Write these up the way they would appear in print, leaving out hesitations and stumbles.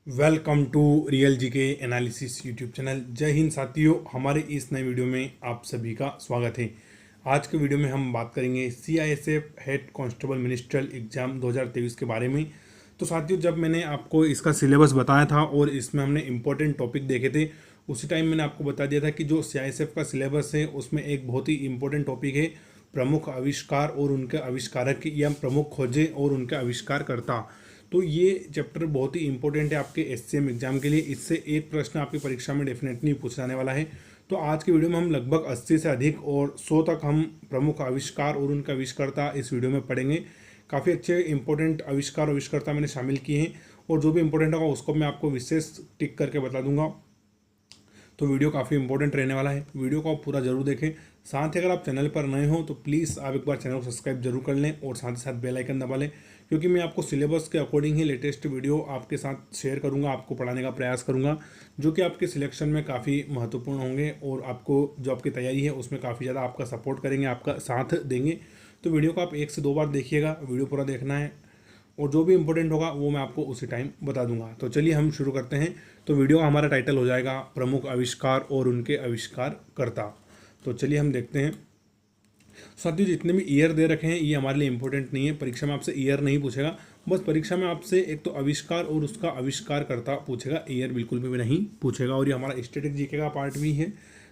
Welcome to real जी के analysis YouTube channel. जय हिंद साथियों, हमारे इस नए वीडियो में आप सभी का स्वागत है। आज के वीडियो में हम बात करेंगे CISF head constable ministerial exam 2023 के बारे में। तो साथियों, जब मैंने आपको इसका सिलेबस बताया था और इसमें हमने इंपॉर्टेंट टॉपिक देखे थे, उसी टाइम मैंने आपको बता दिया था कि जो सीआईएसएफ का सिलेबस है उसमें एक बहुत ही इंपॉर्टेंट टॉपिक है प्रमुख आविष्कार और उनके आविष्कारक या प्रमुख खोजें और उनके आविष्कारकर्ता। तो ये चैप्टर बहुत ही इंपॉर्टेंट है आपके एससीएम एग्जाम के लिए। इससे एक प्रश्न आपकी परीक्षा में डेफिनेटली पूछा जाने वाला है। तो आज के वीडियो में हम लगभग 80 से अधिक और 100 तक हम प्रमुख आविष्कार और उनका आविष्कर्ता इस वीडियो में पढ़ेंगे। काफ़ी अच्छे इंपॉर्टेंट आविष्कार आविष्कर्ता मैंने शामिल किए हैं और जो भी इंपॉर्टेंट होगा उसको मैं आपको विशेष टिक करके बता दूंगा। तो वीडियो काफ़ी इंपॉर्टेंट रहने वाला है, वीडियो को आप पूरा जरूर देखें। साथ ही अगर आप चैनल पर नए हो तो प्लीज़ आप एक बार चैनल को सब्सक्राइब जरूर कर लें और साथ ही साथ बेल आइकन दबा लें, क्योंकि मैं आपको सिलेबस के अकॉर्डिंग ही लेटेस्ट वीडियो आपके साथ शेयर करूंगा, आपको पढ़ाने का प्रयास करूंगा, जो कि आपके सिलेक्शन में काफ़ी महत्वपूर्ण होंगे और आपको जो आपकी तैयारी है उसमें काफ़ी ज़्यादा आपका सपोर्ट करेंगे, आपका साथ देंगे। तो वीडियो को आप 1 से 2 बार देखिएगा, वीडियो पूरा देखना है और जो भी इंपॉर्टेंट होगा वो मैं आपको उसी टाइम बता दूंगा। तो चलिए हम शुरू करते हैं। तो वीडियो का हमारा टाइटल हो जाएगा प्रमुख आविष्कार और उनके आविष्कारकर्ता। तो चलिए हम देखते हैं। साथियों, जितने भी ईयर दे रखे हैं ये हमारे लिए इंपॉर्टेंट नहीं है, परीक्षा में आपसे ईयर नहीं पूछेगा। बस परीक्षा में आपसे एक तो आविष्कार और उसका आविष्कारकर्ता पूछेगा, ईयर बिल्कुल भी नहीं पूछेगा। और ये हमारा स्टैटिक जीके का पार्ट भी है,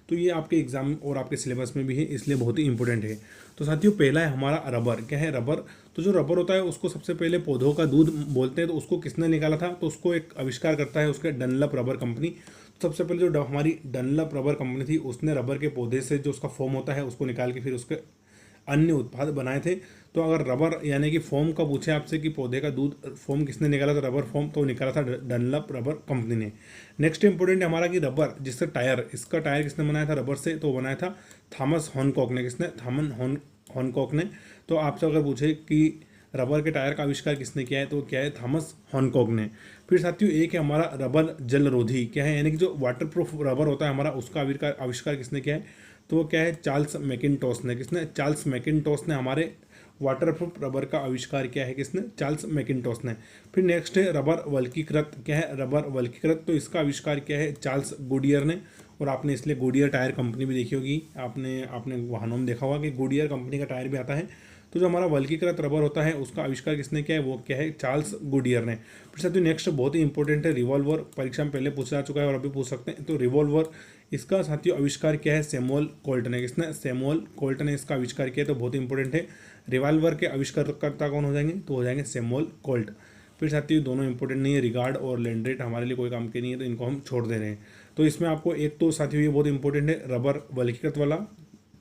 तो ये आपके एग्जाम और आपके सिलेबस में भी है, इसलिए बहुत ही इंपॉर्टेंट है। तो साथियों, पहला है हमारा रबर। क्या है रबर? तो जो रबर होता है उसको सबसे पहले पौधों का दूध बोलते हैं। तो उसको किसने निकाला था? तो उसको एक आविष्कार करता है उसके डनलप रबर कंपनी। सबसे पहले जो हमारी डनलप रबर कंपनी थी उसने रबर के पौधे से जो उसका फोम होता है उसको निकाल के फिर उसके अन्य उत्पाद बनाए थे। तो अगर रबर यानी कि फोम का पूछे आपसे कि पौधे का दूध फोम किसने निकाला, तो रबर फोम तो निकाला था डनलप रबर कंपनी ने। नेक्स्ट इंपोर्टेंट है हमारा कि रबर जिससे टायर, इसका टायर किसने बनाया था रबर से? तो बनाया था थॉमस हॉनकॉक ने। किसने? थॉमस हॉनकॉक ने। तो आपसे अगर पूछे कि रबर के टायर का आविष्कार किसने किया है, तो क्या है? थॉमस हॉनकॉक ने। फिर साथियों, एक है हमारा रबर जलरोधी। क्या है? यानी कि जो वाटर प्रूफ रबर होता है हमारा, उसका आविष्कार किसने किया है? तो वो क्या है? चार्ल्स मैकिन्टॉश ने। किसने? चार्ल्स मैकिन्टॉश ने हमारे वाटरप्रूफ रबर का आविष्कार किया है। किसने? चार्ल्स मैकिन्टॉश ने। फिर नेक्स्ट है रबर वल्कीकृत। क्या है? रबर वल्कीकृत। तो इसका आविष्कार किया है? चार्ल्स गुडियर ने। और आपने इसलिए गुडियर टायर कंपनी भी देखी होगी, आपने आपने वाहनों में देखा होगा कि गुडियर कंपनी का टायर भी आता है। तो जो हमारा वल्कीकृत रबर होता है उसका आविष्कार किसने किया है? वो क्या है? चार्ल्स गुडियर ने। फिर साथियों, नेक्स्ट बहुत ही इंपॉर्टेंट है रिवॉल्वर। परीक्षा में पहले पूछा जा चुका है और अभी पूछ सकते हैं। तो रिवॉल्वर, इसका साथियों आविष्कार किया है? सैमुअल कोल्ट ने। किसने? सैमुअल कोल्ट ने इसका आविष्कार किया। तो बहुत इंपॉर्टेंट है। रिवॉल्वर के आविष्कारकर्ता कौन हो जाएंगे? तो हो जाएंगे सैमुअल कोल्ट। फिर साथियों, दोनों इंपॉर्टेंट नहीं है, रिगार्ड और लैंड्रेट हमारे लिए कोई काम के नहीं है, तो इनको हम छोड़ दे रहे हैं। तो इसमें आपको एक तो साथियों ये बहुत इंपॉर्टेंट है रबर वल्कीकृत वाला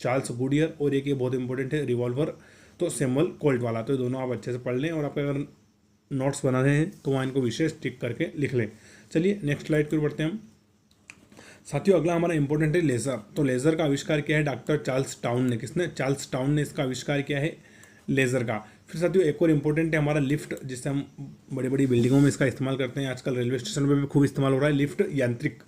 चार्ल्स गुडियर, और एक ये बहुत इंपॉर्टेंट है रिवॉल्वर तो सैमुअल कोल्ट वाला। तो दोनों आप अच्छे से पढ़ लें और आप अगर नोट्स बना रहे हैं तो वहाँ इनको विशेष टिक करके लिख लें। चलिए नेक्स्ट स्लाइड पर बढ़ते हैं हम। साथियों, अगला हमारा इंपॉर्टेंट है लेज़र। तो लेज़र का आविष्कार किया है? डॉक्टर चार्ल्स टाउन ने। किसने? चार्ल्स टाउन ने इसका आविष्कार किया है लेज़र का। फिर साथियों, एक और इंपॉर्टेंट है हमारा लिफ्ट, जिससे हम बड़ी बड़ी बिल्डिंगों में इसका इस्तेमाल करते हैं। आजकल रेलवे स्टेशन पर भी खूब इस्तेमाल हो रहा है लिफ्ट यांत्रिक।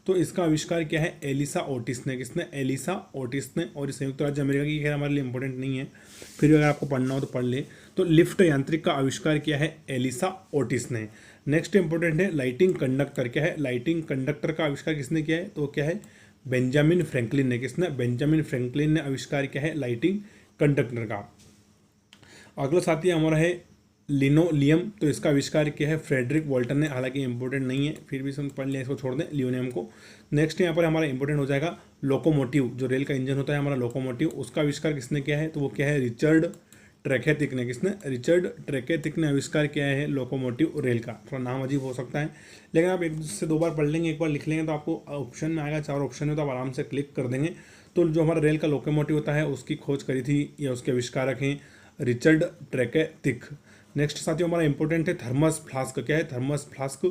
तो इसका आविष्कार क्या है? एलिसा ओटिस ने। किसने? एलिसा ओटिस ने। और संयुक्त राज्य अमेरिका की, खैर हमारे लिए इंपॉर्टेंट नहीं है, फिर भी अगर आपको पढ़ना हो तो पढ़ ले। तो लिफ्ट यांत्रिक का आविष्कार किया है? एलिसा ओटिस ने। नेक्स्ट इंपॉर्टेंट है लाइटिंग कंडक्टर। क्या है? लाइटिंग कंडक्टर का आविष्कार किसने किया है? तो क्या है? बेंजामिन फ्रैंकलिन ने। किसने? बेंजामिन फ्रैंकलिन ने आविष्कार किया है लाइटिंग कंडक्टर का। अगला साथी हमारा है लिनोलियम। तो इसका आविष्कार किया है फ्रेडरिक वॉल्टर ने। हालांकि इंपॉर्टेंट नहीं है, फिर भी हम पढ़ लें, इसको छोड़ दें लियोनियम को। नेक्स्ट यहाँ पर हमारा इंपॉर्टेंट हो जाएगा लोकोमोटिव। जो रेल का इंजन होता है हमारा लोकोमोटिव, उसका आविष्कार किसने किया है? तो वो क्या है? रिचर्ड ट्रैकेथिक ने। किसने? रिचर्ड ट्रैकेथिक ने आविष्कार किया है लोकोमोटिव रेल का। थोड़ा नाम अजीब हो सकता है, लेकिन आप 1 से 2 बार पढ़ लेंगे, एक बार लिख लेंगे तो आपको ऑप्शन में आएगा, 4 ऑप्शन में, तो आप आराम से क्लिक कर देंगे। तो जो हमारा रेल का लोकोमोटिव होता है उसकी खोज करी थी या उसके आविष्कारक हैं रिचर्ड ट्रैकेथिक। नेक्स्ट साथियों हमारा इंपॉर्टेंट है थर्मस फ्लास्क। क्या है? Thermos flask.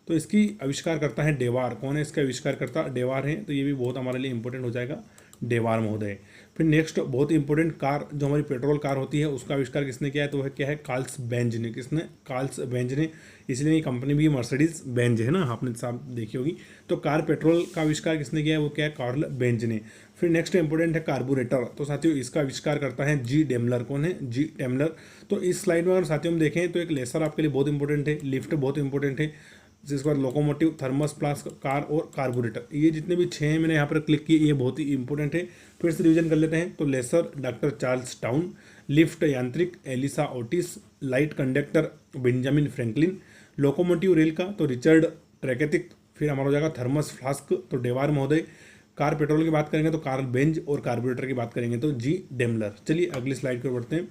तो इसकी आविष्कार करता है डेवार। कौन है इसका आविष्कार करता? डेवार है। तो ये भी बहुत हमारे लिए इंपॉर्टेंट हो जाएगा, डेवार महोदय। फिर नेक्स्ट बहुत इंपॉर्टेंट कार, जो हमारी पेट्रोल कार होती है उसका आविष्कार किसने किया है? तो वह क्या है? कार्ल्स बेंज ने। किसने? कार्ल्स बेंज ने। इसलिए ये कंपनी भी मर्सिडीज बेंज है ना, आपने साहब देखी होगी। तो कार पेट्रोल का आविष्कार किसने किया है? वो क्या है? कार्ल बेंज ने। फिर नेक्स्ट इंपॉर्टेंट है कार्बोरेटर। तो साथियों इसका आविष्कार करता है जी डेमलर। कौन है? जी डेमलर। तो इस स्लाइड में अगर साथियों हम देखें तो एक लेसर आपके लिए बहुत इंपॉर्टेंट है, लिफ्ट बहुत इंपॉर्टेंट है, जिसके बाद लोकोमोटिव, थर्मस फ्लास्क, कार और कार्बोरेटर। ये जितने भी 6 मैंने यहाँ पर क्लिक किए, ये बहुत ही इंपॉर्टेंट है। फिर से रिवीजन कर लेते हैं। तो laser doctor Charles Townes, lift यांत्रिक Elisha Otis, light conductor Benjamin Franklin, locomotive rail का तो रिचर्ड ट्रैकेथिक, फिर हमारा हो जाएगा थर्मस फ्लास्क तो डेवार महोदय, कार पेट्रोल की बात करेंगे तो कार्ल बेंज, और कार्बोरेटर की बात करेंगे तो जी डेमलर। चलिए अगली स्लाइड पर बढ़ते हैं।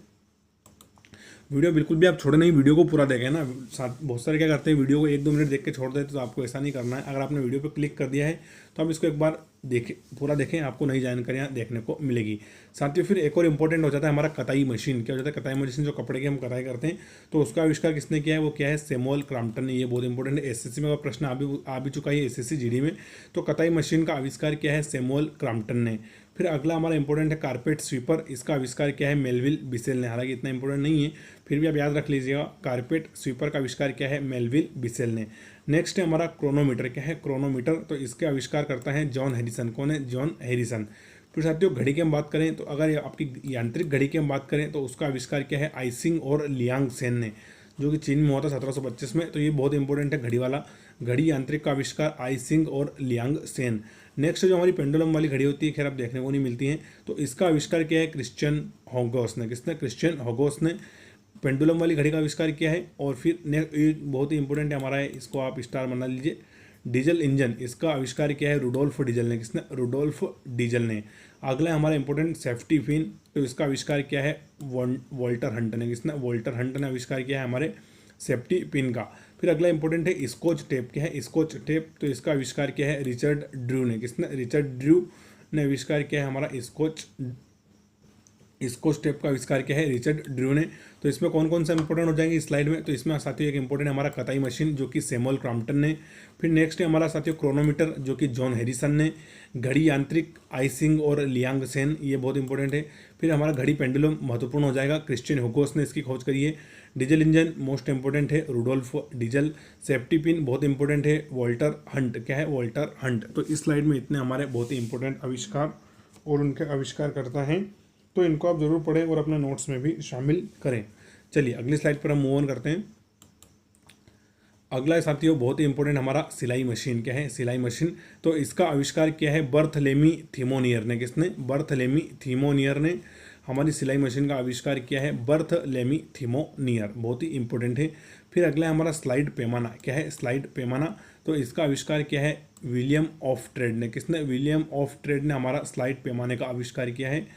वीडियो बिल्कुल भी आप छोड़े नहीं, वीडियो को पूरा देखें ना। साथ बहुत सारे क्या करते हैं, वीडियो को 1-2 मिनट देख के छोड़ देते, तो आपको ऐसा नहीं करना है। अगर आपने वीडियो पर क्लिक कर दिया है तो आप इसको एक बार देखें, पूरा देखें, आपको नई जानकारियाँ देखने को मिलेगी। साथियों फिर एक और इंपॉर्टेंट हो जाता है हमारा कताई मशीन। क्या हो जाता है, कताई मशीन जो कपड़े की हम कताई करते हैं, तो उसका आविष्कार किसने किया है, वो क्या है, सैमुअल क्रॉम्पटन ने। ये बहुत इंपॉर्टेंट है, एसएससी में प्रश्न आ भी चुका है एसएससी जीडी में। तो कताई मशीन का आविष्कार क्या है, सैमुअल क्रॉम्पटन ने। फिर अगला हमारा इंपॉर्टेंट है कारपेट स्वीपर, इसका आविष्कार क्या है, मेलविल बिसेल ने। हालांकि इतना इंपॉर्टेंट नहीं है, फिर भी आप याद रख लीजिएगा, कारपेट स्वीपर का आविष्कार क्या है, मेलविल बिसेल ने। नेक्स्ट है हमारा क्रोनोमीटर। क्या है क्रोनोमीटर, तो इसके आविष्कार करता है जॉन हैरिसन। कौन है, जॉन हैरिसन। फिर साथियों घड़ी की हम बात करें तो अगर आपकी यांत्रिक घड़ी की हम बात करें तो उसका आविष्कार क्या है, आइसिंग और लियांग सेन ने, जो कि चीन में हुआ था 1725 में। तो ये बहुत इंपॉर्टेंट है घड़ी वाला, घड़ी यांत्रिक का आविष्कार आइसिंग और लियांग सेन। नेक्स्ट जो हमारी पेंडुलम वाली घड़ी होती है, खैर अब देखने को नहीं मिलती है, तो इसका आविष्कार क्या है, क्रिश्चियन होगोस ने। किसने, क्रिश्चियन होगोस ने पेंडुलम वाली घड़ी का आविष्कार किया है। और फिर बहुत ही इंपॉर्टेंट है हमारा है, इसको आप स्टार बना लीजिए, डीजल इंजन, इसका आविष्कार किया है रुडोल्फ डीजल ने। किसने, रुडोल्फ डीजल ने। अगला है हमारा इंपॉर्टेंट सेफ्टी पिन, तो इसका आविष्कार किया है वॉल्टर हंट ने। किसने, वॉल्टर हंट ने आविष्कार किया है हमारे सेफ्टी पिन का। फिर अगला इंपॉर्टेंट है स्कॉच टेप। क्या है, स्कॉच टेप, तो इसका आविष्कार किया है रिचर्ड ड्रू ने। किसने, रिचर्ड ड्रू ने आविष्कार किया है हमारा स्कॉच टेप का आविष्कार किया है रिचर्ड ड्रू ने। तो इसमें कौन कौन सा इंपॉर्टेंट हो जाएंगे इस स्लाइड में, तो इसमें साथियों एक इंपॉर्टेंट है हमारा कताई मशीन, जो कि सैमुअल क्रॉम्पटन ने। फिर नेक्स्ट है हमारा साथियों क्रोनोमीटर, जो कि जॉन हैरिसन ने। घड़ी यांत्रिक आइसिंग और लियांग सेन, ये बहुत इंपॉर्टेंट है। फिर हमारा घड़ी पेंडुलम महत्वपूर्ण हो जाएगा, क्रिश्चियन हुगोस ने इसकी खोज करी है। डीजल इंजन मोस्ट इंपॉर्टेंट है, रुडोल्फ डीजल। सेफ्टी पिन बहुत इंपॉर्टेंट है, वॉल्टर हंट। क्या है, वॉल्टर हंट। तो इस स्लाइड में इतने हमारे बहुत ही इंपॉर्टेंट आविष्कार और उनके आविष्कार करता है, तो इनको आप जरूर पढ़ें और अपने नोट्स में भी शामिल करें। चलिए अगली स्लाइड पर हम मूव ऑन करते हैं। अगला है साथियों बहुत ही इंपॉर्टेंट हमारा सिलाई मशीन। क्या है, सिलाई मशीन, तो इसका आविष्कार किया है बर्थलेमी थीमोनियर ने। किसने, बर्थलेमी थीमोनियर ने हमारी सिलाई मशीन का आविष्कार किया है, बर्थलेमी थीमोनियर। बहुत ही इंपॉर्टेंट है। फिर अगला है हमारा स्लाइड पैमाना। क्या है, स्लाइड पैमाना, तो इसका आविष्कार किया है विलियम ऑफ ट्रेड ने। किसने, विलियम ऑफ ट्रेड ने हमारा स्लाइड पैमाने का आविष्कार किया है।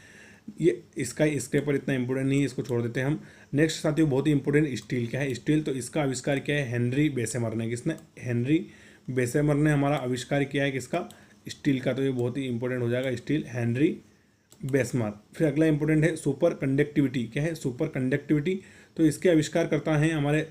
ये इसके पर इतना इंपॉर्टेंट नहीं है, इसको छोड़ देते हैं हम। नेक्स्ट साथियों बहुत ही इंपॉर्टेंट स्टील। क्या है, स्टील, तो इसका आविष्कार किया है हेनरी बेसेमर ने। किसने, हेनरी बेसेमर ने हमारा आविष्कार किया है किसका, स्टील का। तो ये बहुत ही इंपॉर्टेंट हो जाएगा स्टील, हेनरी बेसेमर। फिर अगला इंपॉर्टेंट है सुपर कंडक्टिविटी। क्या है, सुपर कंडक्टिविटी, तो इसके आविष्कार करता है हमारे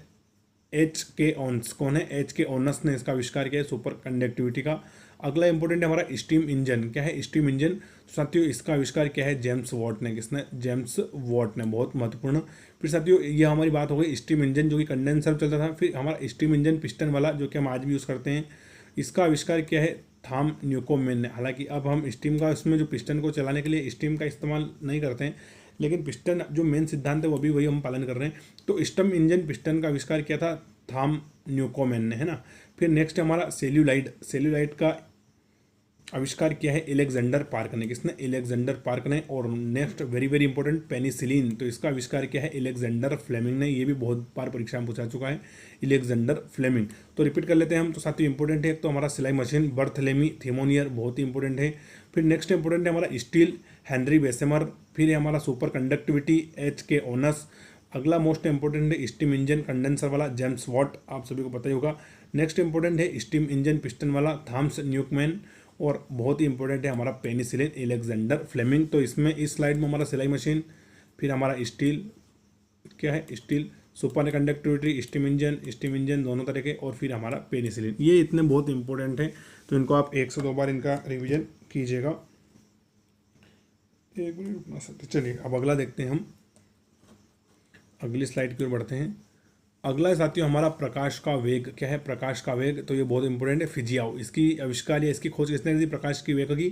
H.K. ओन्स। कौन है, H.K. ओनस ने इसका आविष्कार किया है सुपर कंडक्टिविटी का। अगला इंपॉर्टेंट है हमारा स्टीम इंजन। क्या है, स्टीम इंजन, साथियों इसका आविष्कार किया है जेम्स वॉट ने। किसने, जेम्स वॉट ने। बहुत महत्वपूर्ण। फिर साथियों ये हमारी बात हो गई स्टीम इंजन, जो कि कंडेंसर चलता था। फिर हमारा स्टीम इंजन पिस्टन वाला, जो कि हम आज भी यूज़ करते हैं, इसका आविष्कार किया है थॉम न्यूकोमेन ने। हालांकि अब हम स्टीम का, उसमें जो पिस्टन को चलाने के लिए स्टीम का इस्तेमाल नहीं करते हैं, लेकिन पिस्टन जो मेन सिद्धांत है वो भी वही हम पालन कर रहे हैं। तो स्टीम इंजन पिस्टन का आविष्कार किया था थॉम न्यूकोमेन ने, है ना। फिर नेक्स्ट हमारा सेल्यूलाइड। सेल्यूलाइड का आविष्कार किया है एलेक्जेंडर पार्क ने। किसने, एलेक्जेंडर पार्क ने। और next very very important penicillin, तो इसका आविष्कार किया है एलेक्जेंडर फ्लेमिंग ने। ये भी बहुत बार परीक्षा में पूछा चुका है, एलेक्जेंडर फ्लेमिंग। तो रिपीट कर लेते हैं हम। तो साथियों इंपॉर्टेंट है, तो हमारा सिलाई मशीन बर्थलेमी थीमोनियर, बहुत ही इंपॉर्टेंट है। फिर नेक्स्ट इंपॉर्टेंट है हमारा स्टील, हेनरी बेसेमर। फिर है हमारा सुपर कंडक्टिविटी, H.K. ओनस। अगला मोस्ट इंपॉर्टेंट है स्टीम इंजन कंडेंसर वाला, जेम्स वॉट, आप सभी को पता ही होगा। नेक्स्ट इंपॉर्टेंट है स्टीम इंजन पिस्टन वाला, थॉमस न्यूकमैन। और बहुत ही इंपॉर्टेंट है हमारा पेनिसिलिन, एलेक्जेंडर फ्लेमिंग। तो इसमें इस स्लाइड में हमारा सिलाई मशीन, फिर हमारा स्टील, क्या है, steel, super conductivity, steam engine दोनों तरह के, और फिर हमारा पेनिसिलिन। ये इतने बहुत इंपॉर्टेंट है, तो इनको आप 1 से 2 बार इनका रिविजन कीजिएगा। एक मिनट रुकना सकते। चलिए अब अगला देखते हैं हम, अगली स्लाइड की ओर बढ़ते हैं। अगला है साथियों हमारा प्रकाश का वेग। क्या है, प्रकाश का वेग, तो ये बहुत इंपॉर्टेंट है। फिजियाओ, इसकी आविष्कार या इसकी खोज किसने की थी, प्रकाश की वेग की,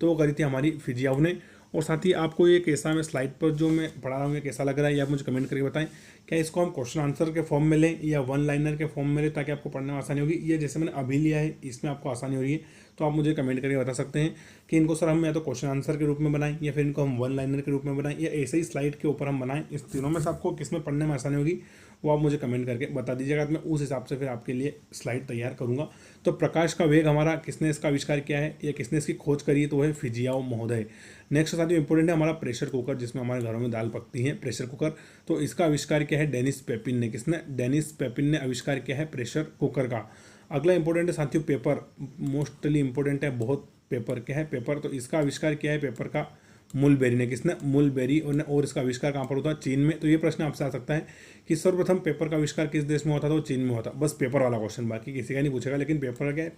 तो वो करी थी हमारी फिजियाओ ने। और साथ ही आपको ये कैसा, मैं स्लाइड पर जो मैं पढ़ा रहा हूँ ये कैसा लग रहा है, ये आप मुझे कमेंट करके बताएं। क्या इसको हम क्वेश्चन आंसर के फॉर्म में लें या वन लाइनर के फॉर्म में लें ताकि आपको पढ़ने में आसानी होगी, ये जैसे मैंने अभी लिया है इसमें आपको आसानी हो रही है, तो आप मुझे कमेंट करके बता सकते हैं कि इनको सर हम या तो क्वेश्चन आंसर के रूप में बनाएं या फिर इनको हम वन लाइनर के रूप में बनाएं या ऐसे ही स्लाइड के ऊपर हम बनाएं। इस तीनों में से आपको किस में पढ़ने में आसानी होगी वो आप मुझे कमेंट करके बता दीजिएगा, तो मैं उस हिसाब से फिर आपके लिए स्लाइड तैयार करूंगा। तो प्रकाश का वेग हमारा किसने इसका आविष्कार किया है या किसने इसकी खोज करी है, तो वो है फिजियाओ महोदय। नेक्स्ट साथियों इंपॉर्टेंट है हमारा प्रेशर कुकर, जिसमें हमारे घरों में दाल पकती है, प्रेशर कुकर। तो इसका आविष्कार क्या है, डेनिस पेपिन ने। किसने, डेनिस पेपिन ने आविष्कार किया है प्रेशर कुकर का। अगला इंपॉर्टेंट है साथियों पेपर, मोस्टली इंपॉर्टेंट है बहुत। पेपर क्या है, पेपर, तो इसका आविष्कार किया है पेपर का मुलबेरी ने। किसने, मुलबेरी। और इसका आविष्कार कहाँ पर होता है, चीन में। तो ये प्रश्न आपसे आ सकता है कि सर्वप्रथम पेपर का आविष्कार किस देश में होता था, तो चीन में होता। बस पेपर वाला क्वेश्चन, बाकी किसी का नहीं पूछेगा, लेकिन पेपर क्या है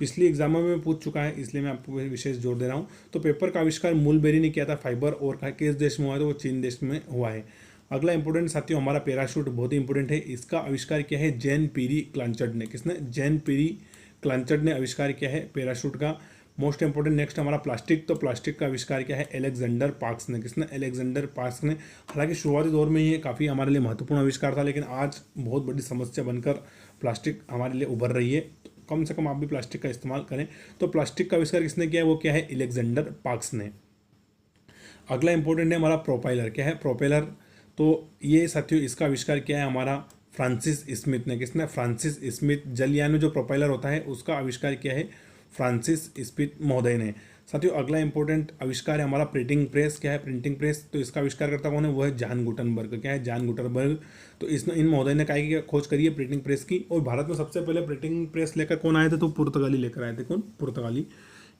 पिछली एग्जामों में पूछ चुका है, इसलिए मैं आपको विशेष जोर दे रहा हूँ। तो पेपर का आविष्कार मुलबेरी ने किया था, फाइबर, और किस देश में हुआ है, तो वो चीन देश में हुआ है। अगला इंपॉर्टेंट साथियों हमारा पैराशूट, बहुत ही इंपॉर्टेंट है। इसका आविष्कार किया है जैन पीरी क्लांचर्ड ने। किसने, जैन पीरी क्लांचर्ड ने आविष्कार किया है पैराशूट का। मोस्ट इंपॉर्टेंट नेक्स्ट हमारा प्लास्टिक, तो प्लास्टिक का आविष्कार किया है अलेक्जेंडर पार्क्स ने। किसने, अलेक्जेंडर पार्क्स ने। हालांकि शुरुआती दौर में ये काफ़ी हमारे लिए महत्वपूर्ण आविष्कार था, लेकिन आज बहुत बड़ी समस्या बनकर प्लास्टिक हमारे लिए उभर रही है, तो कम से कम आप भी प्लास्टिक का इस्तेमाल करें। तो प्लास्टिक का आविष्कार किसने किया है, वो क्या है, अलेक्जेंडर पार्क्स ने। अगला इंपॉर्टेंट है हमारा प्रोपेलर। क्या है, प्रोपेलर, तो ये साथियों इसका आविष्कार किया है हमारा फ्रांसिस स्मिथ ने। किसने, फ्रांसिस स्मिथ। जलयान में जो प्रोपेलर होता है उसका आविष्कार किया है फ्रांसिस स्मिथ महोदय ने। साथियों अगला इंपॉर्टेंट आविष्कार है हमारा प्रिंटिंग प्रेस। क्या है, प्रिंटिंग प्रेस, तो इसका आविष्कारकर्ता कौन है, वो है जॉन गुटनबर्ग। क्या है, जॉन गुटनबर्ग। तो इसने, इन महोदय ने काय की खोज करी है प्रिंटिंग प्रेस की। और भारत में सबसे पहले प्रिंटिंग प्रेस लेकर कौन आए थे, तो पुर्तगाली लेकर आए थे। कौन, पुर्तगाली।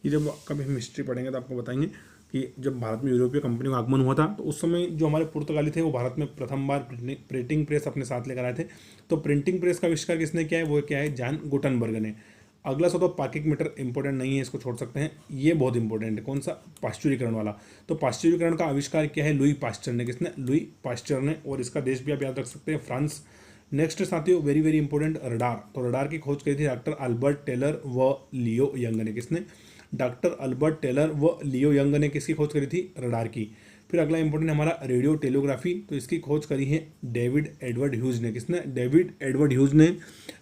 ये जब कभी हम हिस्ट्री पढ़ेंगे तो आपको बताएंगे कि जब भारत में यूरोपीय कंपनियों का आगमन हुआ था, तो उस समय जो हमारे पुर्तगाली थे वो भारत में प्रथम बार प्रिंटिंग प्रेस अपने साथ लेकर आए थे। तो प्रिंटिंग प्रेस का आविष्कार किसने किया है, वो क्या है, जॉन गुटनबर्ग ने। अगला सा तो पार्किंग मीटर इंपॉर्टेंट नहीं है, इसको छोड़ सकते हैं। ये बहुत इंपॉर्टेंट है, कौन सा, पाश्चुरीकरण वाला। तो पाश्चुरीकरण का आविष्कार किया है लुई पास्चर ने। किसने, लुई पास्चर ने। और इसका देश भी आप याद रख सकते हैं, फ्रांस। नेक्स्ट साथियों वेरी वेरी इंपॉर्टेंट, रडार। तो रडार की खोज करी थी डॉक्टर अल्बर्ट टेलर व लियो यंग ने। किसने, डॉक्टर अल्बर्ट टेलर व लियो यंग ने किसकी खोज करी थी, रडार की। फिर अगला इंपॉर्टेंट हमारा रेडियो टेलीग्राफी, तो इसकी खोज करी है डेविड एडवर्ड ह्यूज ने। किसने, डेविड एडवर्ड ह्यूज ने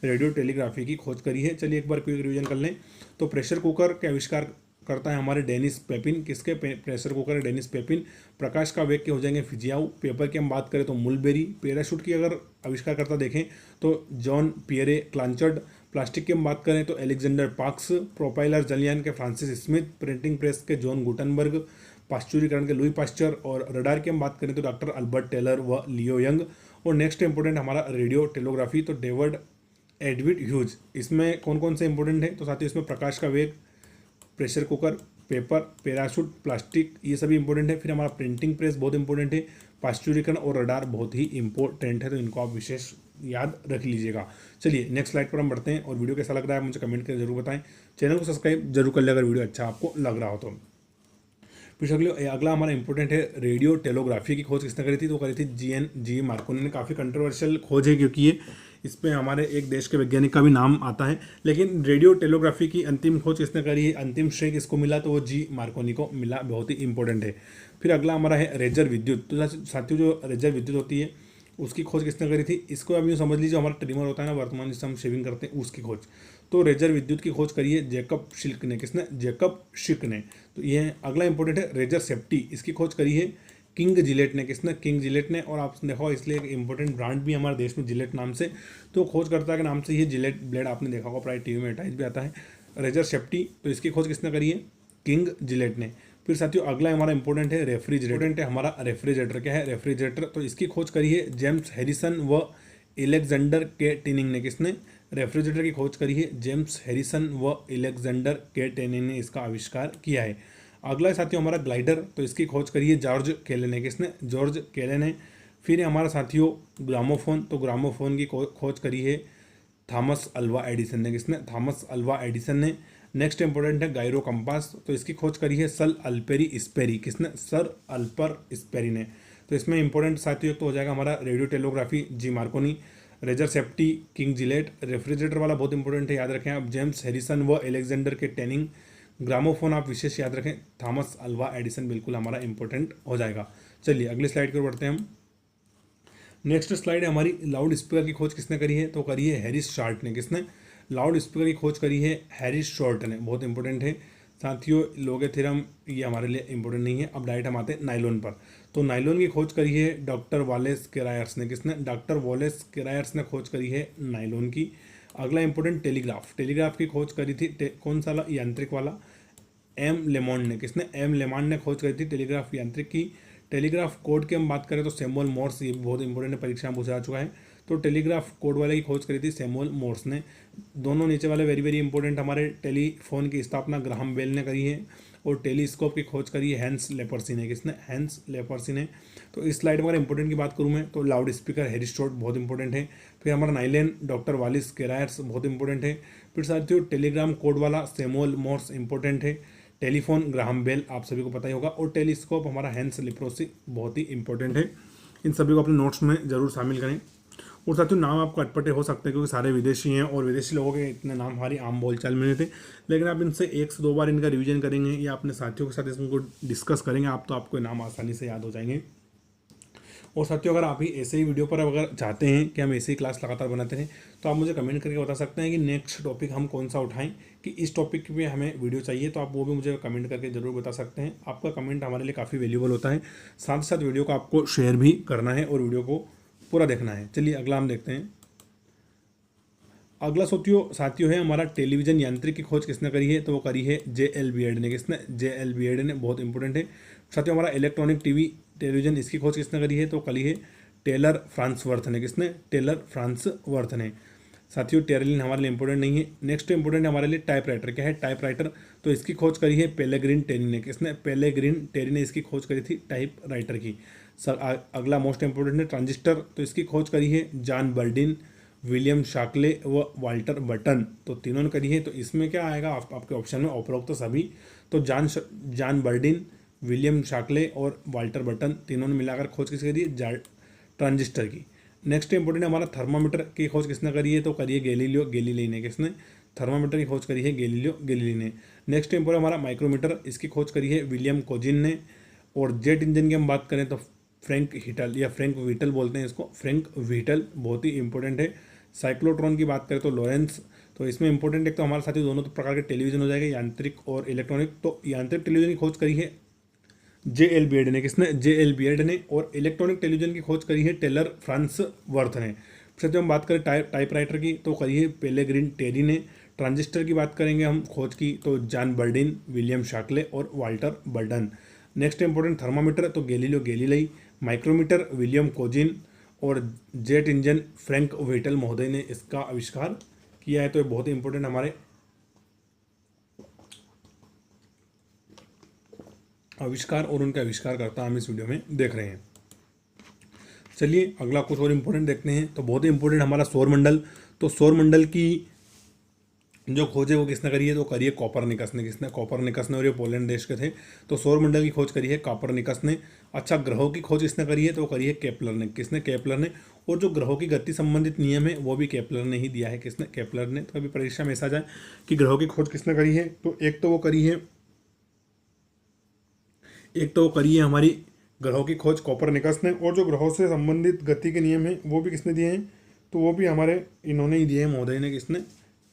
रेडियो टेलीग्राफी की खोज करी है। चलिए एक बार क्विक रिवीजन कर लें। तो प्रेशर कुकर के आविष्कार करता है हमारे डेनिस पेपिन। किसके, प्रेशर कुकर है डेनिस पेपिन। प्रकाश का वेग के हो जाएंगे फिजियाओ। पेपर की हम बात करें तो मुलबेरी। पैराशूट की अगर आविष्कार करता देखें तो जॉन पियरे क्लांचर्ड। प्लास्टिक की हम बात करें तो अलेक्जेंडर पार्क्स। प्रोपेलर जलयान के फ्रांसिस स्मिथ। प्रिंटिंग प्रेस के जॉन गुटनबर्ग। पाश्चुरीकरण के लुई पास्चर। और रडार की हम बात करें तो डॉक्टर अल्बर्ट टेलर व लियो यंग। और नेक्स्ट इंपॉर्टेंट हमारा रेडियो टेलीग्राफी, तो डेविड एडवर्ड ह्यूज। इसमें कौन कौन से इंपॉर्टेंट है, तो साथियों इसमें प्रकाश का वेग, pressure cooker, paper, parachute, plastic, ये सभी इंपॉर्टेंट है। फिर हमारा प्रिंटिंग प्रेस बहुत इंपॉर्टेंट है, पाश्चुरीकरण और रडार बहुत ही इंपॉर्टेंट है, तो इनको आप विशेष याद रख लीजिएगा। चलिए नेक्स्ट स्लाइड पर हम बढ़ते हैं, और वीडियो कैसा लग रहा है मुझे कमेंट करके जरूर बताएं। चैनल को सब्सक्राइब जरूर कर ले अगर वीडियो अच्छा आपको लग रहा हो तो। फिर अगला हमारा इंपॉर्टेंट है रेडियो टेलीग्राफी की खोज किसने करी थी, तो करी थी जी मार्कोनी ने। काफ़ी कंट्रोवर्शियल खोज है क्योंकि ये इस पर हमारे एक देश के वैज्ञानिक का भी नाम आता है, लेकिन रेडियो टेलीग्राफी की अंतिम खोज किसने करी है, अंतिम श्रेय किसको मिला, तो वो जी मार्कोनी को मिला। बहुत ही इंपॉर्टेंट है। फिर अगला हमारा है रेजर विद्युत। तो साथियों जो रेजर विद्युत होती है उसकी खोज किसने करी थी, इसको अभी समझ लीजिए हमारा ट्रिमर होता है ना वर्तमान जिससे हम शेविंग करते हैं, उसकी खोज। तो रेजर विद्युत की खोज करी है जैकब शिल्क ने। किसने, जैकब शिल्क ने। तो ये अगला इंपॉर्टेंट है रेजर सेफ्टी, इसकी खोज करी है किंग जिलेट ने। किसने, किंग जिलेट ने। और आप देखो इसलिए एक इंपॉर्टेंट ब्रांड भी हमारे देश में जिलेट नाम से, तो खोजकर्ता के नाम से ये जिलेट ब्लेड आपने देखा होगा, प्राय टीवी में एडवर्टाइज भी आता है, रेजर सेफ्टी। तो इसकी खोज किसने करी है, किंग जिलेट ने। फिर साथियों अगला हमारा इंपॉर्टेंट है रेफ्रिजरेटर है हमारा रेफ्रिजरेटर। क्या है, रेफ्रिजरेटर। तो इसकी खोज करी है जेम्स हैरिसन व एलेक्जेंडर के टेनिंग ने। किसने, रेफ्रिजरेटर की खोज करी है जेम्स हैरिसन व एलेक्जेंडर के टेनिंग ने इसका आविष्कार किया है। अगला साथियों हमारा ग्लाइडर, तो इसकी खोज करी है जॉर्ज केले ने। किसने, जॉर्ज केले ने। फिर हमारा साथियों ग्रामोफोन, तो ग्रामोफोन की खोज करी है थॉमस अल्वा एडिसन ने। किसने, थॉमस अल्वा एडिसन ने। नेक्स्ट इंपॉर्टेंट है गायरो कंपास, तो इसकी खोज करी है सर अल्पेरी स्पेरी। किसने, सर अल्पर स्पेरी ने। तो इसमें इंपॉर्टेंट साथियों तो हो जाएगा हमारा radio telegraphy G Marconi, razor safety King Gillette, refrigerator वाला बहुत इंपॉर्टेंट है याद रखें आप जेम्स हैरिसन व एलेक्जेंडर के टेनिंग, ग्रामोफोन आप विशेष याद रखें, थॉमस अल्वा एडिसन बिल्कुल हमारा इंपॉर्टेंट हो जाएगा। चलिए अगली स्लाइड की ओर बढ़ते हैं हम। नेक्स्ट स्लाइड है हमारी, लाउड स्पीकर की खोज किसने करी है, तो करी है हैरिस शार्ट ने। किसने लाउड स्पीकर की खोज करी है, हैरिस शॉर्ट ने, बहुत इंपॉर्टेंट है साथियों। लोगे थ्योरम ये हमारे लिए इंपॉर्टेंट नहीं है। अब डायरेक्ट हम आते हैं नाइलॉन पर। तो नाइलॉन की खोज करी है डॉक्टर वॉलेस केरायर्स ने। किसने, डॉक्टर वॉलेस केरायर्स ने खोज करी है नाइलॉन की। अगला इंपॉर्टेंट टेलीग्राफ, टेलीग्राफ की खोज करी थी कौन सा यांत्रिक वाला, एम लेमॉन्ड ने। किसने, एम लेमॉन्ड ने खोज करी थी टेलीग्राफ यांत्रिक की। टेलीग्राफ कोड की हम बात करें तो सैमुअल मोर्स, ये भी बहुत इंपॉर्टेंट है, परीक्षा में पूछा जा चुका है। तो टेलीग्राफ कोड वाले की खोज करी थी सैमुअल मोर्स ने। दोनों नीचे वाले वेरी वेरी इंपॉर्टेंट, हमारे टेलीफोन की स्थापना ग्राहम बेल ने करी है और टेलीस्कोप की खोज करी है हैंस लेपर्सी ने। किसने, हैंस लेपर्सी ने। तो इस स्लाइड में अगर इंपॉर्टेंट की बात करूँ मैं तो लाउड स्पीकर हैरिस शॉर्ट बहुत इंपॉर्टेंट है। फिर हमारा नाइलेन डॉक्टर वालिस केरायर्स बहुत इंपॉर्टेंट है। फिर साथियों टेलीग्राम कोड वाला सैमुअल मोर्स इंपॉर्टेंट है। टेलीफोन ग्राहम बेल आप सभी को पता ही होगा। और टेलीस्कोप हमारा हैंस लेप्रोसी बहुत ही इंपॉर्टेंट है। इन सभी को अपने नोट्स में जरूर शामिल करें। और साथियों नाम आपको अटपटे हो सकते हैं क्योंकि सारे विदेशी हैं और विदेशी लोगों के इतने नाम हमारी आम बोलचाल में नहीं थे, लेकिन आप इनसे 1 से 2 बार इनका रिवीजन करेंगे या अपने साथियों के साथ इसको डिस्कस करेंगे आप, तो आपको नाम आसानी से याद हो जाएंगे। और साथियों अगर आप ही ऐसे ही वीडियो पर अगर चाहते हैं कि हम ऐसे ही क्लास लगातार बनाते रहें तो आप मुझे कमेंट करके बता सकते हैं कि नेक्स्ट टॉपिक हम कौन सा उठाएं, कि इस टॉपिक पे हमें वीडियो चाहिए, तो आप वो भी मुझे कमेंट करके जरूर बता सकते हैं। आपका कमेंट हमारे लिए काफ़ी वैल्यूबल होता है। साथ साथ वीडियो को आपको शेयर भी करना है और वीडियो को पूरा देखना है। चलिए अगला हम देखते हैं। अगला साथियों है हमारा टेलीविजन यांत्रिक की खोज किसने करी है, तो वो करी है JL बियर्ड ने। किसने, JL बियर्ड ने, बहुत इंपॉर्टेंट है। साथियों हमारा इलेक्ट्रॉनिक टीवी टेलीविजन इसकी खोज किसने करी है, तो करी है टेलर फ्रांसवर्थ ने। किसने, टेलर फ्रांसवर्थ ने। साथियों टेरलिन हमारे लिए इंपॉर्टेंट नहीं है। नेक्स्ट इंपॉर्टेंट हमारे लिए टाइपराइटर। क्या है, टाइपराइटर, तो इसकी खोज करी है पेलेग्रिन टेरी ने। किसने, पेलेग्रिन टेरी ने इसकी खोज करी थी टाइपराइटर की। अगला मोस्ट इंपॉर्टेंट है ट्रांजिस्टर, तो इसकी खोज करी है जॉन बर्डिन, विलियम शाकले व वाल्टर बटन, तो तीनों ने करी है। तो इसमें क्या आएगा आपके ऑप्शन में, उपरोक्त तो सभी, तो जॉन बर्डिन, विलियम शाकले और वाल्टर बटन तीनों ने मिलाकर खोज किसकी करी है, ट्रांजिस्टर की। नेक्स्ट इंपॉर्टेंट हमारा थर्मामीटर की खोज किसने करी है, तो करी है गैलीलियो गैलीली ने। किसने, थर्मामीटर की खोज करी है गैलीलियो गैलीली ने। नेक्स्ट इंपॉर्टेंट हमारा माइक्रोमीटर, इसकी खोज करी है विलियम कोजिन ने। और जेट इंजन की हम बात करें तो फ्रैंक हिटल या फ्रैंक व्हीटल बोलते हैं इसको, फ्रैंक व्हीटल बहुत ही इंपॉर्टेंट है। साइक्लोट्रॉन की बात करें तो लॉरेंस, तो इसमें इंपॉर्टेंट एक तो हमारे साथ ही दोनों प्रकार के टेलीविजन हो जाएगा, यांत्रिक और इलेक्ट्रॉनिक। तो यांत्रिक टेलीविजन की खोज करी है JL बियर्ड ने। किसने, JL बियर्ड ने। और इलेक्ट्रॉनिक टेलीविजन की खोज करी है टेलर फ्रांसवर्थ ने। फिर जब हम बात करें टाइपराइटर की तो करी है पेलेग्रिन टेरी ने। ट्रांजिस्टर की बात करेंगे हम खोज की तो जॉन बर्डिन, विलियम शाकले और Walter burden. Next important thermometer तो गैलीलियो गैलीलाई। माइक्रोमीटर विलियम कोजिन और जेट इंजन फ्रैंक व्हीटल महोदय ने इसका आविष्कार किया है। तो ये बहुत ही इंपॉर्टेंट हमारे आविष्कार और उनका आविष्कार करता हम इस वीडियो में देख रहे हैं। चलिए अगला कुछ और इंपॉर्टेंट देखते हैं। तो बहुत ही इंपॉर्टेंट हमारा सौरमंडल, तो सौरमंडल की जो खोज है वो किसने करी है, तो करी है कॉपरनिकस ने। किसने, कॉपरनिकस ने, और ये पोलैंड देश के थे। तो सौरमंडल की खोज करी है कॉपरनिकस ने। अच्छा ग्रहों की खोज किसने करी है, तो करी है केपलर ने। किसने, केपलर ने। और जो ग्रहों की गति संबंधित नियम है वो भी केपलर ने ही दिया है। किसने, केपलर ने। तो अभी परीक्षा में ऐसा जाए कि ग्रहों की खोज किसने करी है, तो एक तो वो करी है हमारी ग्रहों की खोज कॉपरनिकस ने। और जो ग्रहों से संबंधित गति के नियम है वो भी किसने दिए हैं, तो वो भी हमारे इन्होंने ही दिए हैं महोदय ने। किसने,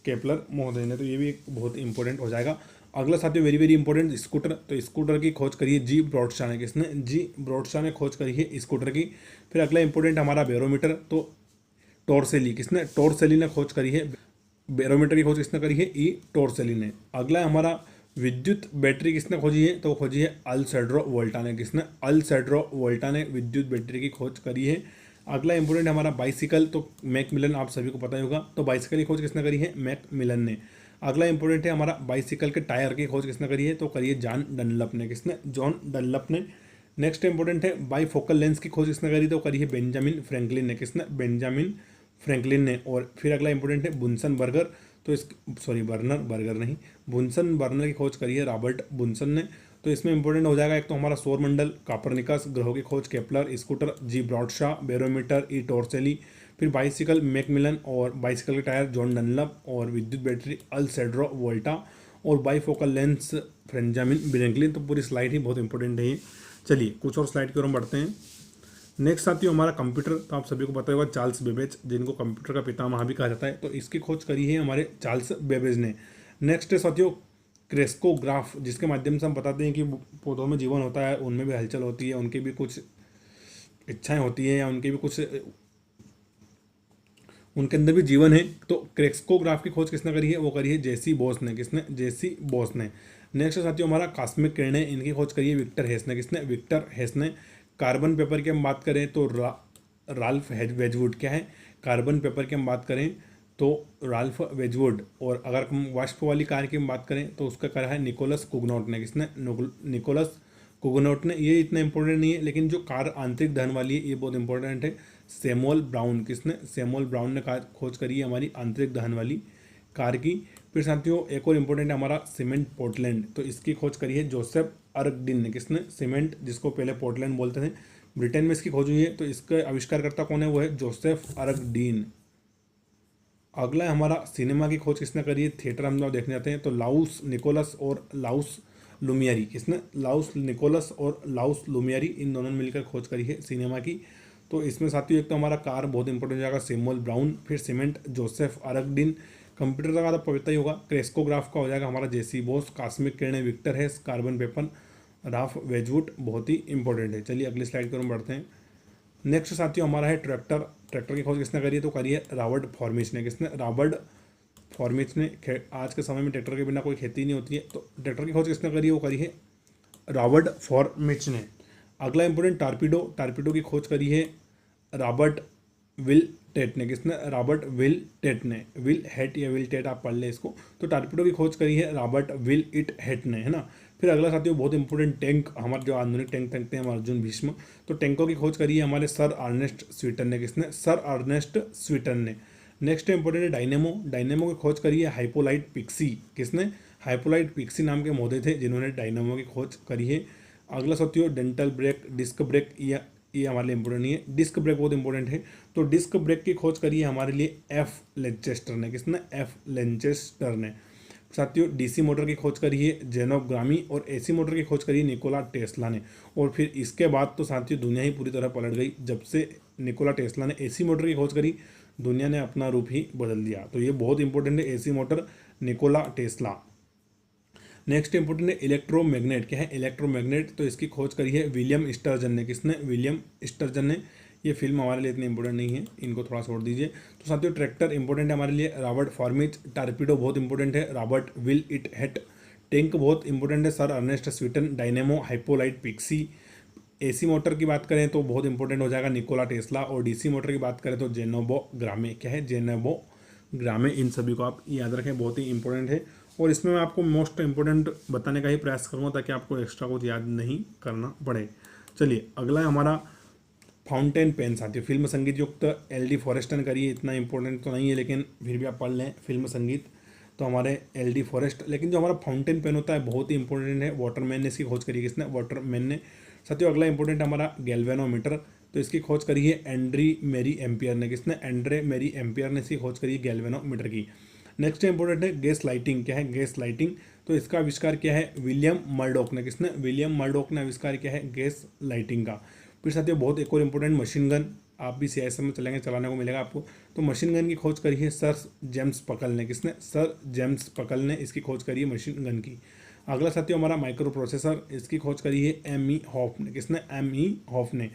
केपलर महोदय ने। तो ये भी एक बहुत इंपॉर्टेंट हो जाएगा। अगला साथियों वेरी वेरी इंपॉर्टेंट स्कूटर, तो स्कूटर की खोज करी है जी ब्रॉडशा ने। किसने, जी ब्रॉडशा ने खोज करी है स्कूटर की। फिर अगला इंपॉर्टेंट हमारा बैरोमीटर, तो टोरसेली। किसने, टोरसेली ने खोज करी है। बैरोमीटर की खोज किसने करी है, ई टोरसेली ने। अगला हमारा विद्युत बैटरी किसने खोजी है, तो खोजी है अल्सेड्रो वोल्टा ने। किसने, अल्सेड्रो वोल्टा ने विद्युत बैटरी की खोज करी है। अगला इंपॉर्टेंट हमारा बाइसिकल, तो मैकमिलन आप सभी को पता ही होगा। तो बाइसिकल की खोज किसने करी है, मैकमिलन ने। अगला इंपॉर्टेंट है हमारा बाइसिकल के टायर की खोज किसने करी है, तो करी है जॉन डनलप ने। किसने, जॉन डनलप ने। नेक्स्ट इंपॉर्टेंट है बाईफोकल लेंस की खोज किसने करी, तो करी है बेंजामिन फ्रैंकलिन ने। किसने, बेंजामिन फ्रैंकलिन ने। और फिर अगला इंपॉर्टेंट है बुनसन बर्गर, तो बुनसन बर्नर की खोज करी है रॉबर्ट बुनसन ने। तो इसमें इंपॉर्टेंट हो जाएगा एक तो हमारा सौरमंडल कॉपरनिकस, ग्रहों की खोज केपलर, स्कूटर जी ब्रॉडशा, बैरोमीटर ई टोरसेली, फिर बाइसिकल मैकमिलन और बाइसिकल के टायर जॉन डनलप और विद्युत बैटरी अल्सेड्रो वोल्टा। और बाईफोकल लेंस बेंजामिन फ्रैंकलिन। तो पूरी स्लाइड ही बहुत इंपॉर्टेंट है ये। चलिए कुछ और स्लाइड की ओर हम बढ़ते हैं। नेक्स्ट साथियों हमारा कंप्यूटर, तो आप सभी को पता होगा चार्ल्स बेबेज, जिनको कंप्यूटर का पितामह भी कहा जाता है, तो इसकी खोज करी है हमारे चार्ल्स बेबेज ने। नेक्स्ट है साथियों क्रेस्कोग्राफ, जिसके माध्यम से हम बताते हैं कि पौधों में जीवन होता है, उनमें भी हलचल होती है, उनकी भी कुछ इच्छाएं होती है या उनके भी कुछ उनके अंदर भी जीवन है। तो क्रेस्कोग्राफ की खोज किसने करी है? वो करी है जेसी बॉस ने। किसने? जेसी बॉस ने। नेक्स्ट साथियों हमारा कॉस्मिक किरणें, इनकी खोज करी है विक्टर हेस ने। किसने? विक्टर हेस ने। कार्बन पेपर की हम बात करें तो राल्फ वेजवुड। क्या है? कार्बन पेपर की हम बात करें तो राल्फ वेजवुड। और अगर हम वाष्प वाली कार की हम बात करें तो उसका करा है निकोलस कुगनॉट ने। किसने? निकोलस कुगनॉट ने। ये इतना इंपॉर्टेंट नहीं है, लेकिन जो कार आंतरिक दहन वाली है ये बहुत इंपॉर्टेंट है। Samuel brown. किसने? सैमुअल ब्राउन ने कार खोज करी है हमारी आंतरिक दहन वाली कार की। फिर साथियों एक और इंपॉर्टेंट है हमारा सीमेंट पोर्टलैंड, तो इसकी खोज करी है जोसेफ अर्गडिन ने। किसने? सीमेंट, जिसको पहले पोर्टलैंड बोलते थे, ब्रिटेन में इसकी खोज हुई है। तो इसका आविष्कारकर्ता कौन है? वो है जोसेफ अर्गडीन। अगला है हमारा सिनेमा की खोज किसने करी है? थिएटर हम लोग देखने जाते हैं तो लाउस निकोलस और लाउस लुमियरी। किसने? लाउस निकोलस और लाउस लुमियरी, इन दोनों ने मिलकर खोज करी है सिनेमा की। तो इसमें साथियों एक तो हमारा कार बहुत इंपॉर्टेंट हो जाएगा सैमुअल ब्राउन, फिर सीमेंट जोसेफ अर्गडिन, कंप्यूटर का तो पवित्र ही होगा, क्रेस्कोग्राफ का हो जाएगा हमारा जेसी बॉस, कॉस्मिक किरणें विक्टर हेस, कार्बन पेपर राफ वेजवुड, बहुत ही इंपॉर्टेंट है। चलिए अगली स्लाइड पर हम बढ़ते हैं। नेक्स्ट साथियों हमारा है ट्रैक्टर। ट्रैक्टर की खोज किसने करी है? तो करी है रॉबर्ट फॉर्मिच ने। किसने? रॉबर्ट फॉर्मिच ने। आज के समय में ट्रैक्टर के बिना कोई खेती नहीं होती है, तो ट्रैक्टर की खोज किसने करी है? वो करी है रॉबर्ट फॉर्मिच ने। अगला इंपोर्टेंट टारपीडो। टारपीडो की खोज करी है रॉबर्ट विल टेट ने। किसने? रॉबर्ट विल टेट ने। विल हेट या विल टेट आप पढ़ ले इसको। तो टारपीडो की खोज करी है रॉबर्ट विल इट हेट ने, है ना। फिर अगला साथियों बहुत इंपॉर्टेंट टैंक, हमारे जो आधुनिक टैंक देखते हैं हम अर्जुन भीष्म, तो टैंकों की खोज करी है हमारे सर अर्नेस्ट स्वीटन ने। किसने? सर अर्नेस्ट स्वीटन ने। नेक्स्ट इंपॉर्टेंट है डायनेमो। डायनेमो की खोज करी है हाइपोलाइट पिक्सी। किसने? हाइपोलाइट पिक्सी नाम के महोदय थे जिन्होंने डायनेमो की खोज करी है। अगला साथियों डेंटल ब्रेक, डिस्क ब्रेक, ये हमारे लिए इंपॉर्टेंट नहीं है, डिस्क ब्रेक बहुत इंपॉर्टेंट है। तो डिस्क ब्रेक की खोज करी है हमारे लिए एफ लेंचेस्टर ने। किसने? एफ लेंचेस्टर ने। साथियों डीसी मोटर की खोज करी है जेनोब ग्रामी, और एसी मोटर की खोज करी है निकोला टेस्ला ने। और फिर इसके बाद तो साथियों दुनिया ही पूरी तरह पलट गई, जब से निकोला टेस्ला ने एसी मोटर की खोज करी दुनिया ने अपना रूप ही बदल दिया। तो ये बहुत इंपॉर्टेंट है AC motor, Nikola Tesla. Next important है इलेक्ट्रोमैग्नेट। क्या है? इलेक्ट्रोमैग्नेट, तो इसकी खोज करी है विलियम स्टर्जन ने। किसने? विलियम स्टर्जन ने। ये फिल्म हमारे लिए इतनी इंपॉर्टेंट नहीं है, इनको थोड़ा छोड़ दीजिए। तो साथियों ट्रैक्टर इंपॉर्टेंट है हमारे लिए रॉबर्ट फॉर्मिच, टारपीडो बहुत इंपॉर्टेंट है Robert will it hate, tank बहुत इंपॉर्टेंट है सर अर्नेस्ट स्वीटन, डायनेमो हाइपोलाइट पिक्सी, एसी मोटर की बात करें तो बहुत इंपॉर्टेंट हो जाएगा निकोला टेस्ला, और डीसी मोटर की बात करें तो जेनोबो ग्रामे। क्या है? जेनोबो ग्रामे। इन सभी को आप याद रखें, बहुत ही इंपॉर्टेंट है। और इसमें मैं आपको मोस्ट इंपॉर्टेंट बताने का ही प्रयास करूँगा ताकि आपको एक्स्ट्रा कुछ याद नहीं करना पड़े। चलिए अगला है हमारा फाउंटेन पेन। साथियों फिल्म संगीत युक्त LD फॉरेस्ट ने करी है, इतना इंपॉर्टेंट तो नहीं है लेकिन फिर भी आप पढ़ लें फिल्म संगीत तो हमारे LD फॉरेस्ट। लेकिन जो हमारा फाउंटेन पेन होता है बहुत ही इंपॉर्टेंट है, वाटरमैन ने इसकी खोज करी है। किसने? वाटरमैन ने। साथियों अगला इंपॉर्टेंट हमारा गैल्वेनोमीटर, तो इसकी खोज करी है एंड्री मेरी एम्पियर ने। किसने? एंड्रे मेरी एम्पियर ने इसकी खोज करी है गैल्वेनोमीटर की। नेक्स्ट इंपॉर्टेंट है गैस लाइटिंग। क्या है? गैस लाइटिंग, तो इसका आविष्कार किया है विलियम मर्डॉक ने। किसने? विलियम मर्डॉक ने आविष्कार किया है गैस लाइटिंग का। फिर साथियों बहुत एक और इंपॉर्टेंट मशीन गन, आप भी CISF में चलेंगे चलाने को मिलेगा आपको। तो मशीन गन की खोज करी है सर जेम्स पकल ने। किसने? सर जेम्स पकल ने इसकी खोज करी है मशीन गन की। अगला साथियों हमारा माइक्रो प्रोसेसर, इसकी खोज करी है ME हॉफ ने। किसने? ME हॉफ ने।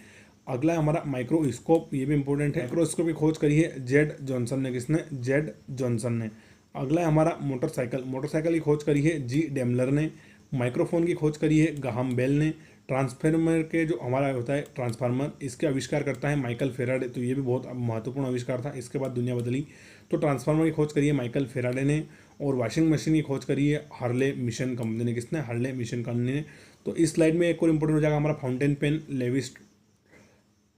अगला है हमारा माइक्रोस्कोप, ये भी इंपॉर्टेंट है, माइक्रोस्कोप की खोज करी है जेड जॉनसन ने। किसने? जेड जॉनसन ने। अगला है हमारा मोटरसाइकिल, मोटरसाइकिल की खोज करी है G डेमलर ने। माइक्रोफोन की खोज करी है ग्राहम बेल ने। ट्रांसफार्मर के जो हमारा होता है ट्रांसफार्मर, इसके आविष्कार करता है माइकल फेराडे, तो ये भी बहुत महत्वपूर्ण आविष्कार था, इसके बाद दुनिया बदली। तो ट्रांसफार्मर की खोज करी है माइकल फेराडे ने। और वॉशिंग मशीन की खोज करी है हार्ले मिशन कंपनी ने। किसने? हार्ले मिशन कंपनी ने। तो इस स्लाइड में एक और इंपॉर्टेंट हो जाएगा हमारा fountain pen, Lewis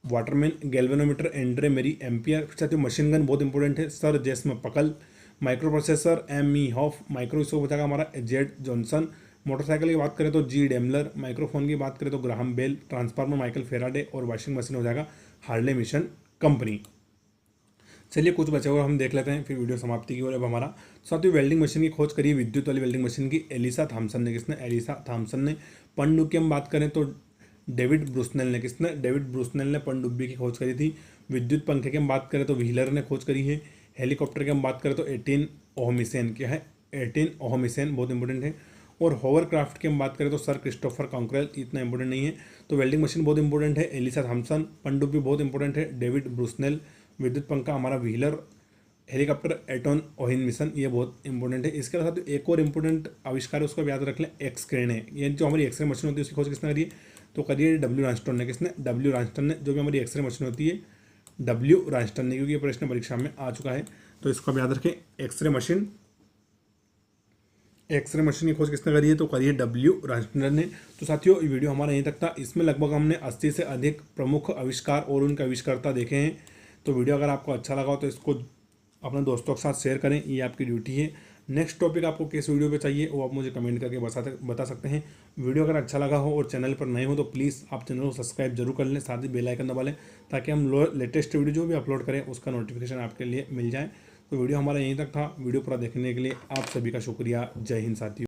Waterman, galvanometer Andre Marie Ampere. साथियों मशीन गन बहुत इंपॉर्टेंट है sir James Puckle. Microprocessor ME Hoff. Microscope हो जाएगा हमारा जेड जॉनसन। मोटरसाइकिल की बात करें तो G डेमलर। माइक्रोफोन की बात करें तो Graham Bell. Transformer Michael Faraday. और वॉशिंग मशीन हो जाएगा हार्ले मिशन कंपनी। चलिए कुछ बचे हुए हम देख लेते हैं फिर वीडियो समाप्ति की ओर अब हमारा। साथ ही वेल्डिंग मशीन की खोज करी है विद्युत वाली वेल्डिंग मशीन की एलिसा थॉमसन ने। किसने? एलिसा थॉमसन ने। पनडुब्बी की हम बात करें तो डेविड ब्रूसनेल ने। किसने? डेविड ब्रूसनेल ने पनडुब्बी की खोज करी थी। विद्युत पंखे की हम बात करें तो व्हीलर ने खोज करी है। हेलीकॉप्टर की हम बात करें तो 18 ओहमिसेन। क्या है? 18 ओहमिसेन, बहुत इंपॉर्टेंट है। और होवरक्राफ्ट की हम बात करें तो सर क्रिस्टोफर कॉन्क्रेल, इतना इंपॉर्टेंट नहीं है। तो वेल्डिंग मशीन बहुत इंपॉर्टेंट है, एलिसा थॉमसन। पनडुब्बी बहुत इंपॉर्टेंट है, डेविड ब्रूसनेल। विद्युत पंखा हमारा व्हीलर। हेलीकॉप्टर एटॉन ओहिन मिशन, ये बहुत इंपॉर्टेंट है। इसके साथ एक और इंपॉर्टेंट आविष्कार है, उसको याद रख लें, एक्स क्रेन है। ये जो हमारी एक्सरे मशीन होती है उसकी खोज किसने करी है? तो करी है डब्ल्यू रांस्टन ने। किसने? डब्ल्यू रांस्टन ने। जो भी हमारी एक्सरे मशीन होती है डब्ल्यू रांस्टन ने, क्योंकि ये प्रश्न परीक्षा में आ चुका है, तो इसको आप याद रखें, एक्सरे मशीन। एक्सरे मशीन की खोज किसने करी है? तो करी है डब्ल्यू रांस्टन ने। तो साथियों, ये वीडियो हमारा यहीं तक था। इसमें लगभग हमने 80 से अधिक प्रमुख आविष्कार और उनके आविष्कर्ता देखे हैं। तो वीडियो अगर आपको अच्छा लगा हो तो इसको अपने दोस्तों के साथ शेयर करें, ये आपकी ड्यूटी है। नेक्स्ट टॉपिक आपको किस वीडियो पे चाहिए वो आप मुझे कमेंट करके बता सकते हैं। वीडियो अगर अच्छा लगा हो और चैनल पर नए हो तो प्लीज़ आप चैनल को सब्सक्राइब जरूर कर लें, साथ ही बेल आइकन दबा लें, ताकि हम लेटेस्ट वीडियो जो भी अपलोड करें उसका नोटिफिकेशन आपके लिए मिल जाए। तो वीडियो हमारा यहीं तक था। वीडियो पूरा देखने के लिए आप सभी का शुक्रिया। जय हिंद साथियों।